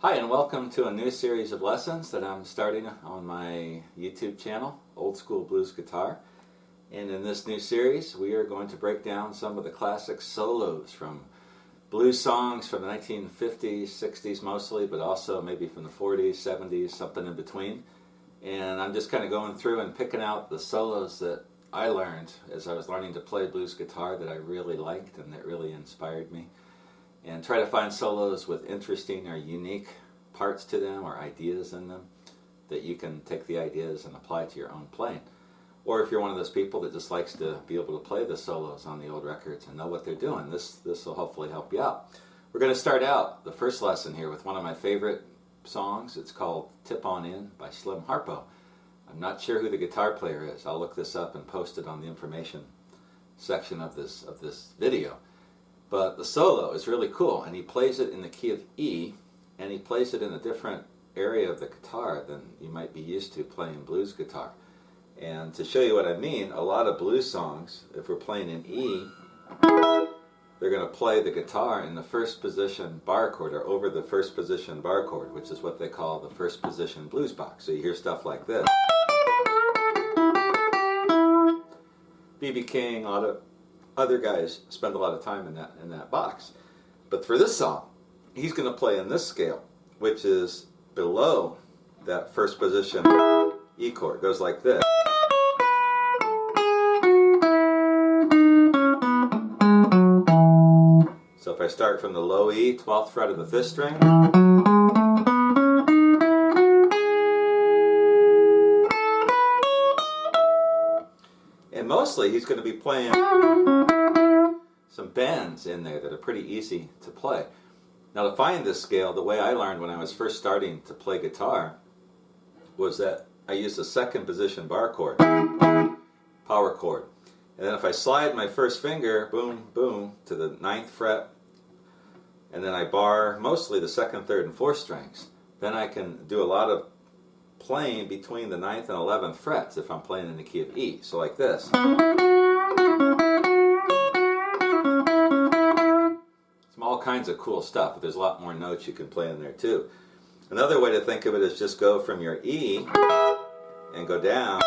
Hi, and welcome to a new series of lessons that I'm starting on my YouTube channel, Old School Blues Guitar. And in this new series, we are going to break down some of the classic solos from blues songs from the 1950s, 60s mostly, but also maybe from the 40s, 70s, something in between. And I'm just kind of going through and picking out the solos that I learned as I was learning to play blues guitar that I really liked and that really inspired me. And try to find solos with interesting or unique parts to them or ideas in them that you can take the ideas and apply to your own playing. Or if you're one of those people that just likes to be able to play the solos on the old records and know what they're doing, this will hopefully help you out. We're going to start out the first lesson here with one of my favorite songs. It's called Tip On In by Slim Harpo. I'm not sure who the guitar player is. I'll look this up and post it on the information section of this video. But the solo is really cool, and he plays it in the key of E, and he plays it in a different area of the guitar than you might be used to playing blues guitar. And to show you what I mean, a lot of blues songs, if we're playing in E, they're going to play the guitar in the first position bar chord, or over the first position bar chord, which is what they call the first position blues box. So you hear stuff like this. B.B. King, other guys spend a lot of time in that box. But for this song, he's going to play in this scale, which is below that first position E chord. It goes like this. So if I start from the low E, 12th fret of the 5th string, and mostly he's going to be playing some bends in there that are pretty easy to play. Now, to find this scale, the way I learned when I was first starting to play guitar was that I used a second position bar chord, power chord. And then if I slide my first finger, boom, boom, to the 9th fret, and then I bar mostly the 2nd, 3rd, and 4th strings, then I can do a lot of playing between the 9th and 11th frets if I'm playing in the key of E. So like this. All kinds of cool stuff, but there's a lot more notes you can play in there too. Another way to think of it is just go from your E and go down.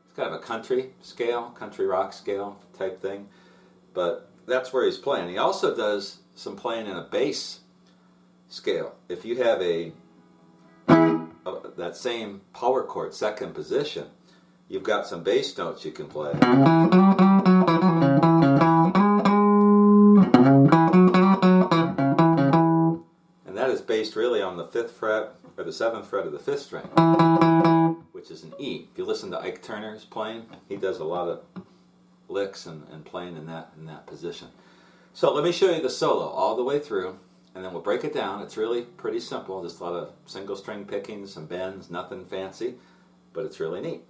It's kind of a country scale, country rock scale type thing, but that's where he's playing. He also does some playing in a bass scale. If you have that same power chord, second position, you've got some bass notes you can play. And that is based really on the 5th fret or the 7th fret of the 5th string, which is an E. If you listen to Ike Turner's playing, he does a lot of licks and playing in that position. So let me show you the solo all the way through, and then we'll break it down. It's really pretty simple, just a lot of single string picking, some bends, nothing fancy, but it's really neat.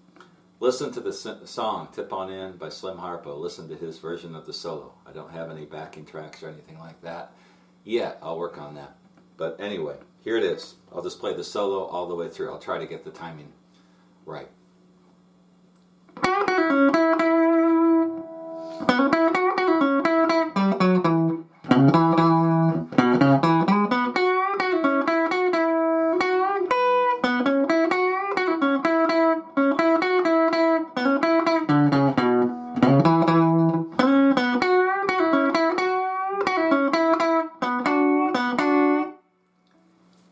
Listen to the song, Tip On In by Slim Harpo. Listen to his version of the solo. I don't have any backing tracks or anything like that yet. I'll work on that. But anyway, here it is. I'll just play the solo all the way through. I'll try to get the timing right.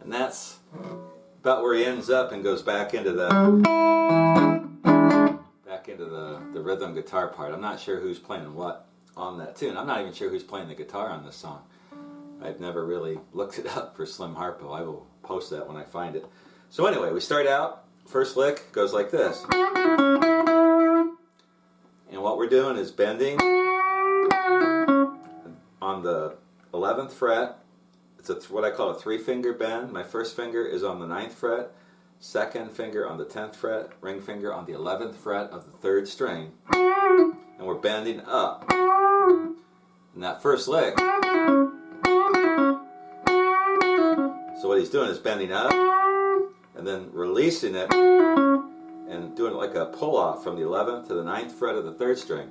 And that's about where he ends up and goes back into the rhythm guitar part. I'm not sure who's playing what on that tune. I'm not even sure who's playing the guitar on this song. I've never really looked it up for Slim Harpo. I will post that when I find it. So anyway, we start out, first lick goes like this. And what we're doing is bending on the 11th fret. It's what I call a 3-finger bend. My first finger is on the 9th fret, second finger on the 10th fret, ring finger on the 11th fret of the 3rd string, and we're bending up. And that first lick, so what he's doing is bending up and then releasing it and doing it like a pull-off from the 11th to the 9th fret of the 3rd string.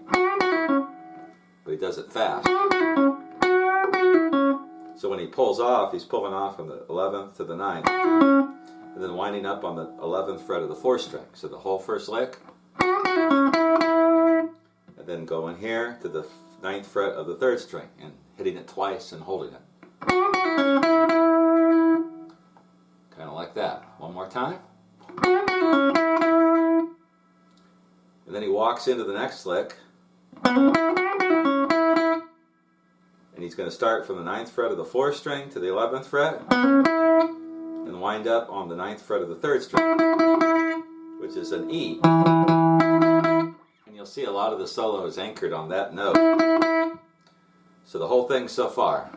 But he does it fast. So when he pulls off, he's pulling off from the 11th to the 9th, and then winding up on the 11th fret of the 4th string. So the whole first lick, and then going here to the 9th fret of the 3rd string, and hitting it twice and holding it. Kind of like that. One more time. And then he walks into the next lick, and he's going to start from the 9th fret of the 4th string to the 11th fret, and wind up on the 9th fret of the 3rd string, which is an E. And you'll see a lot of the solo is anchored on that note. So the whole thing so far.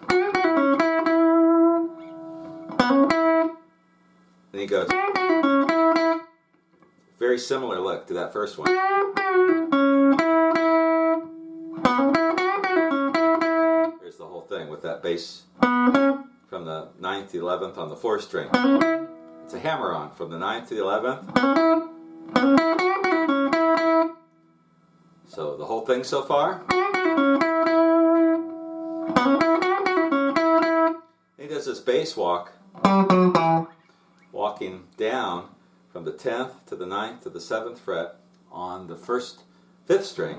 Then he goes, very similar lick to that first one. There's the whole thing with that bass from the 9th to the 11th on the 4th string. It's a hammer-on from the 9th to the 11th. So the whole thing so far. He does this bass walk, walking down from the 10th to the 9th to the 7th fret on the 5th string,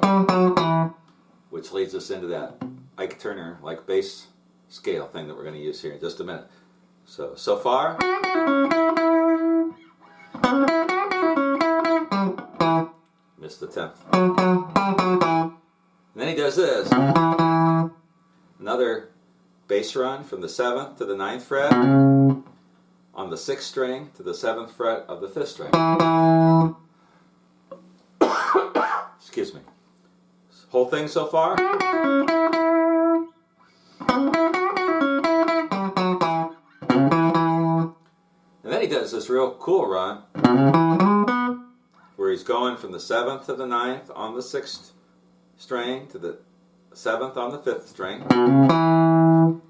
which leads us into that Ike Turner like bass scale thing that we're going to use here in just a minute. So far. Missed the 10th. And then he does this. Another bass run from the 7th to the 9th fret on the 6th string to the 7th fret of the 5th string. Excuse me. Whole thing so far. And then he does this real cool run where he's going from the 7th to the 9th on the 6th string to the 7th on the 5th string.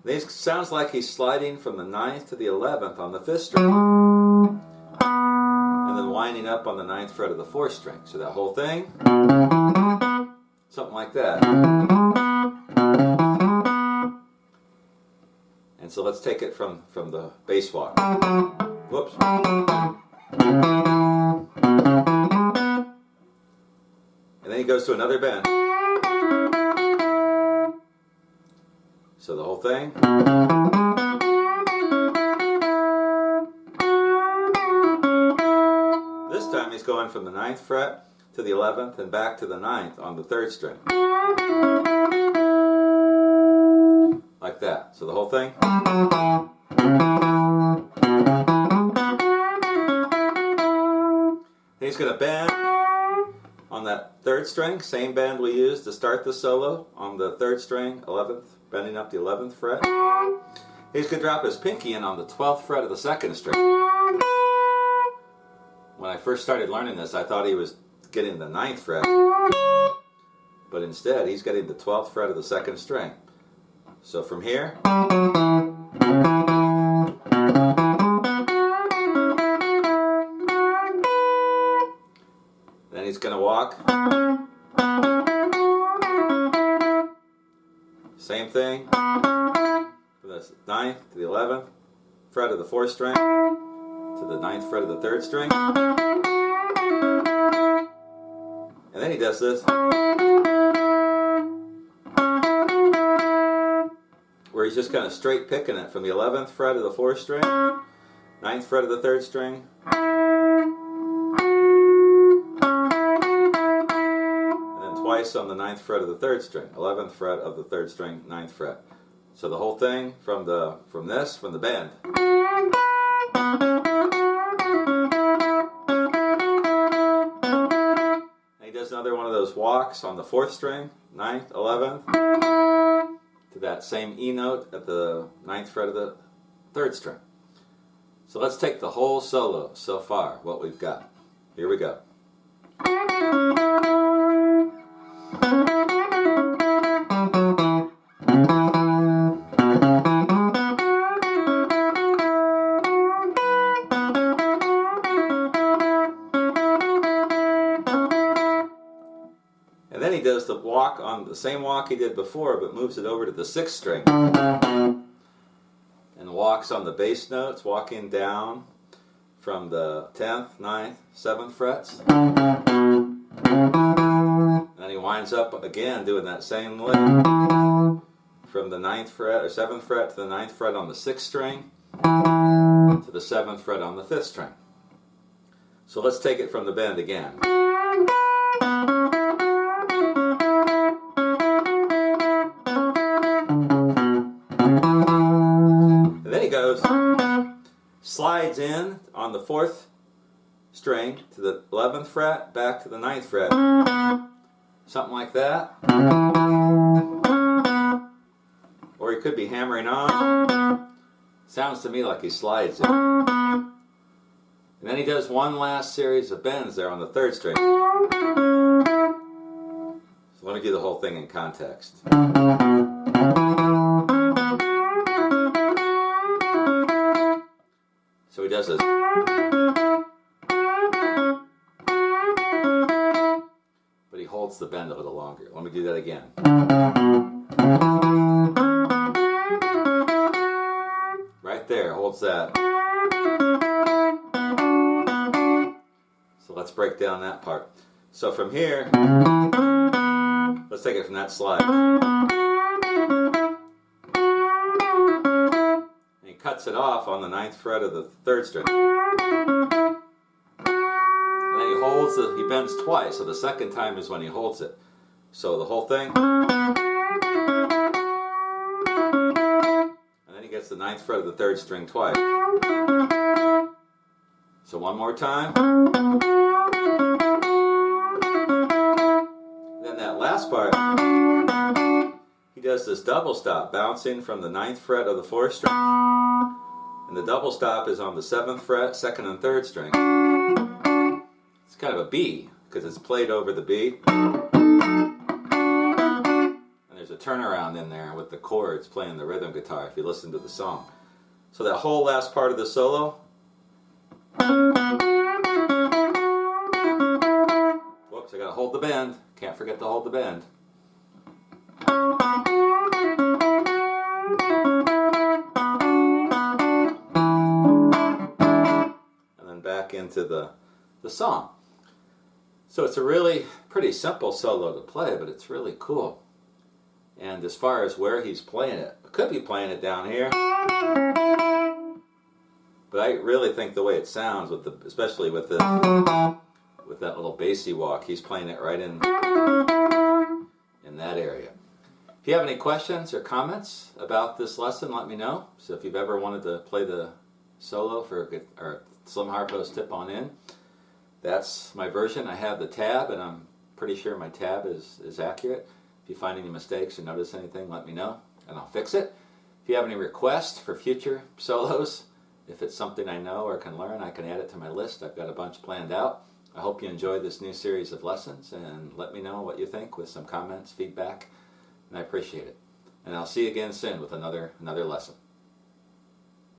This sounds like he's sliding from the 9th to the 11th on the 5th string, and then winding up on the 9th fret of the 4th string. So that whole thing, something like that. And so let's take it from the bass walk. Whoops. And then he goes to another bend. So the whole thing. This time he's going from the 9th fret to the 11th and back to the 9th on the 3rd string. Like that. So the whole thing. Then he's going to bend on that 3rd string, same bend we used to start the solo on the 3rd string, 11th, bending up the 11th fret. He's going to drop his pinky in on the 12th fret of the 2nd string. When I first started learning this, I thought he was getting the 9th fret, but instead he's getting the 12th fret of the 2nd string. So from here, then he's going to walk. Same thing, from the 9th to the 11th fret of the 4th string to the 9th fret of the 3rd string. And then he does this, where he's just kind of straight picking it from the 11th fret of the 4th string, 9th fret of the 3rd string, and then twice on the 9th fret of the 3rd string, 11th fret of the 3rd string, 9th fret. So the whole thing from the bend. And he does another one of those walks on the 4th string, 9th, 11th, to that same E note at the 9th fret of the 3rd string. So let's take the whole solo so far, what we've got. Here we go. And then he does the walk on the same walk he did before, but moves it over to the 6th string. walks on the bass notes, walking down from the 10th, 9th, 7th frets. And then he winds up again doing that same lick from the 9th fret or 7th fret to the 9th fret on the 6th string to the 7th fret on the 5th string. So let's take it from the bend again. And then he goes, slides in on the 4th string to the 11th fret, back to the 9th fret. Something like that. Or he could be hammering on. Sounds to me like he slides it. And then he does one last series of bends there on the 3rd string. So let me do the whole thing in context. So he does this. But he holds the bend a little longer. Let me do that again. Right there, holds that. So let's break down that part. So from here, let's take it from that slide. And he cuts it off on the 9th fret of the 3rd string. And then he holds it, he bends twice, so the second time is when he holds it. So the whole thing. Gets the 9th fret of the 3rd string twice. So one more time. Then that last part, he does this double stop, bouncing from the 9th fret of the 4th string. And the double stop is on the 7th fret, 2nd and 3rd string. It's kind of a B, because it's played over the B. There's a turnaround in there with the chords playing the rhythm guitar if you listen to the song. So that whole last part of the solo. Whoops, I gotta hold the bend. Can't forget to hold the bend. And then back into the song. So it's a really pretty simple solo to play, but it's really cool. And as far as where he's playing it, I could be playing it down here. But I really think the way it sounds, with especially with that little bassy walk, he's playing it right in that area. If you have any questions or comments about this lesson, let me know. So if you've ever wanted to play the solo for or Slim Harpo's Tip on In, that's my version. I have the tab, and I'm pretty sure my tab is accurate. If you find any mistakes or notice anything, let me know, and I'll fix it. If you have any requests for future solos, if it's something I know or can learn, I can add it to my list. I've got a bunch planned out. I hope you enjoyed this new series of lessons, and let me know what you think with some comments, feedback, and I appreciate it. And I'll see you again soon with another lesson.